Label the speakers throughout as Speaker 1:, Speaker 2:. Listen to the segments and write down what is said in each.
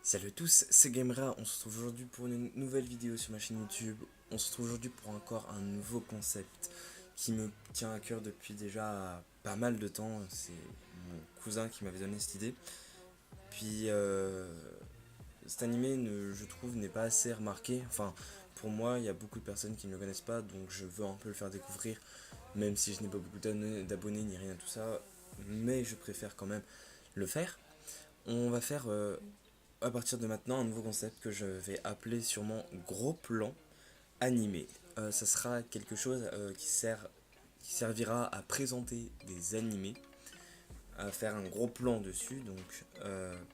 Speaker 1: Salut à tous, c'est Gamera, on se retrouve aujourd'hui pour une nouvelle vidéo sur ma chaîne YouTube. On se retrouve aujourd'hui pour encore un nouveau concept qui me tient à cœur depuis déjà pas mal de temps. C'est mon cousin qui m'avait donné cette idée. Puis cet animé, je trouve, n'est pas assez remarqué. Enfin, pour moi, il y a beaucoup de personnes qui ne le connaissent pas, donc je veux un peu le faire découvrir, même si je n'ai pas beaucoup d'abonnés ni rien de tout ça. Mais je préfère quand même le faire. On va faire à partir de maintenant un nouveau concept que je vais appeler sûrement gros plan animé. Ça sera quelque chose qui servira à présenter des animés, à faire un gros plan dessus, donc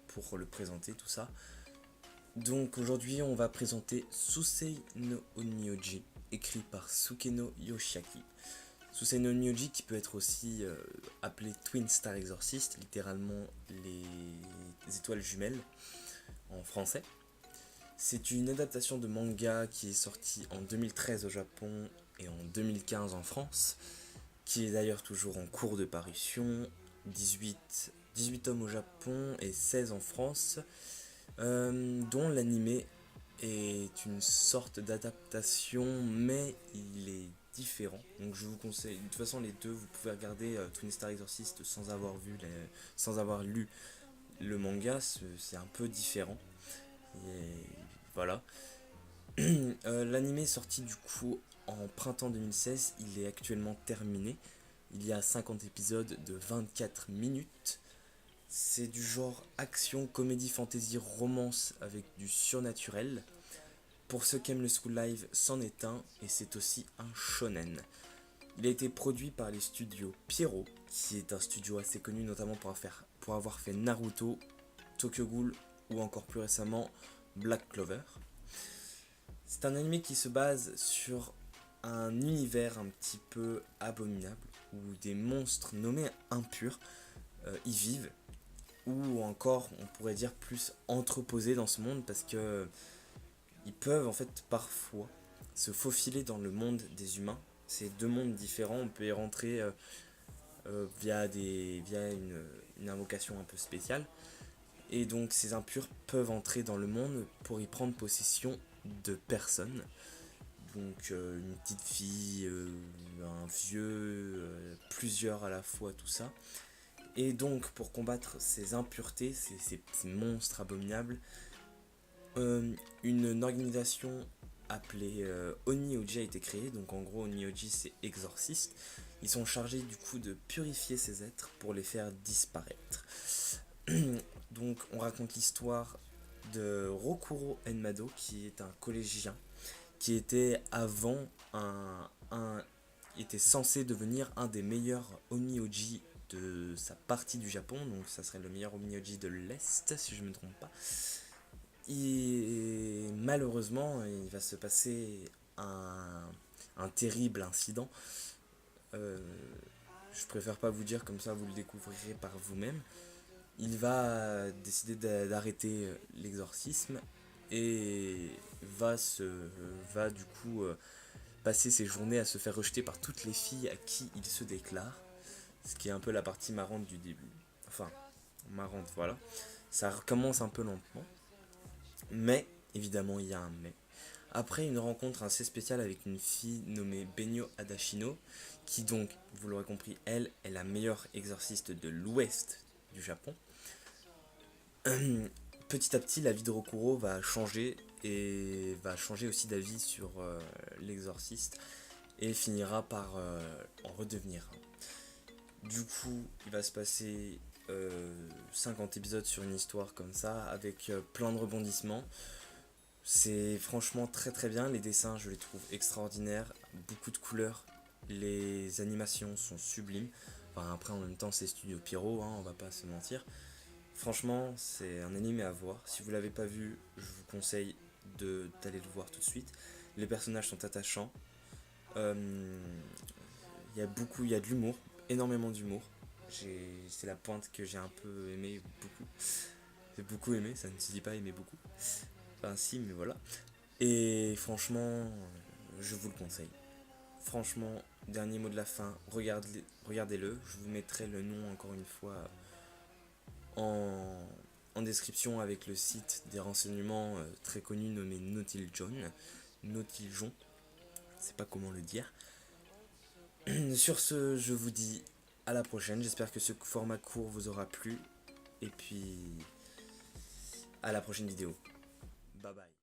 Speaker 1: pour le présenter tout ça. Donc aujourd'hui on va présenter Susei no Onmyoji, écrit par Sukeno Yoshiaki. Susei no Onmyoji qui peut être aussi appelé Twin Star Exorcist, littéralement les étoiles jumelles en français. C'est une adaptation de manga qui est sortie en 2013 au Japon et en 2015 en France, qui est d'ailleurs toujours en cours de parution, 18 tomes au Japon et 16 en France, dont l'animé est une sorte d'adaptation, mais il est différent. Donc je vous conseille, de toute façon les deux, vous pouvez regarder Twin Star Exorcist sans avoir lu le manga, c'est un peu différent. Et voilà. L'anime est sorti du coup en printemps 2016, il est actuellement terminé. Il y a 50 épisodes de 24 minutes. C'est du genre action, comédie, fantasy, romance avec du surnaturel. Pour ceux qui aiment le school live, c'en est un et c'est aussi un shonen. Il a été produit par les studios Pierrot, qui est un studio assez connu notamment pour avoir fait Naruto, Tokyo Ghoul ou encore plus récemment Black Clover. C'est un anime qui se base sur un univers un petit peu abominable où des monstres nommés impurs y vivent, ou encore on pourrait dire plus entreposés dans ce monde parce que ils peuvent en fait parfois se faufiler dans le monde des humains. C'est deux mondes différents, on peut y rentrer via une invocation un peu spéciale. Et donc ces impurs peuvent entrer dans le monde pour y prendre possession de personnes. Donc une petite fille, un vieux, plusieurs à la fois, tout ça. Et donc pour combattre ces impuretés, ces monstres abominables, une organisation appelée Onmyoji a été créée. Donc en gros Onmyoji c'est exorciste. Ils sont chargés du coup de purifier ces êtres pour les faire disparaître. Donc on raconte l'histoire de Rokuro Enmado qui est un collégien qui était avant était censé devenir un des meilleurs Onmyoji de sa partie du Japon, donc ça serait le meilleur Onmyoji de l'Est si je ne me trompe pas. Et malheureusement, il va se passer un terrible incident. Euh, je préfère pas vous dire, comme ça vous le découvrirez par vous-même. Il va décider d'arrêter l'exorcisme et va du coup passer ses journées à se faire rejeter par toutes les filles à qui il se déclare, ce qui est un peu la partie marrante du début. Enfin, marrante, voilà. Ça recommence un peu lentement, mais évidemment il y a un mais. Après une rencontre assez spéciale avec une fille nommée Benyo Adashino, qui donc, vous l'aurez compris, elle est la meilleure exorciste de l'ouest du Japon. Petit à petit, la vie de Rokuro va changer et va changer aussi d'avis sur l'exorciste et finira par en redevenir un. Du coup, il va se passer 50 épisodes sur une histoire comme ça, avec plein de rebondissements. C'est franchement très très bien, les dessins je les trouve extraordinaires, beaucoup de couleurs, les animations sont sublimes. Enfin, après en même temps c'est Studio Pierrot, hein, on va pas se mentir. Franchement, c'est un anime à voir. Si vous l'avez pas vu, je vous conseille d'aller le voir tout de suite. Les personnages sont attachants. Euh, il y a de l'humour, énormément d'humour. C'est la pointe que j'ai un peu aimé beaucoup. J'ai beaucoup aimé, ça ne se dit pas aimer beaucoup. Enfin si, mais voilà. Et franchement, je vous le conseille. Franchement, dernier mot de la fin, regardez-le. Je vous mettrai le nom encore une fois en, en description avec le site des renseignements très connu nommé Nautiljon, je sais pas comment le dire. Sur ce, je vous dis à la prochaine, j'espère que ce format court vous aura plu, et puis à la prochaine vidéo. Bye bye.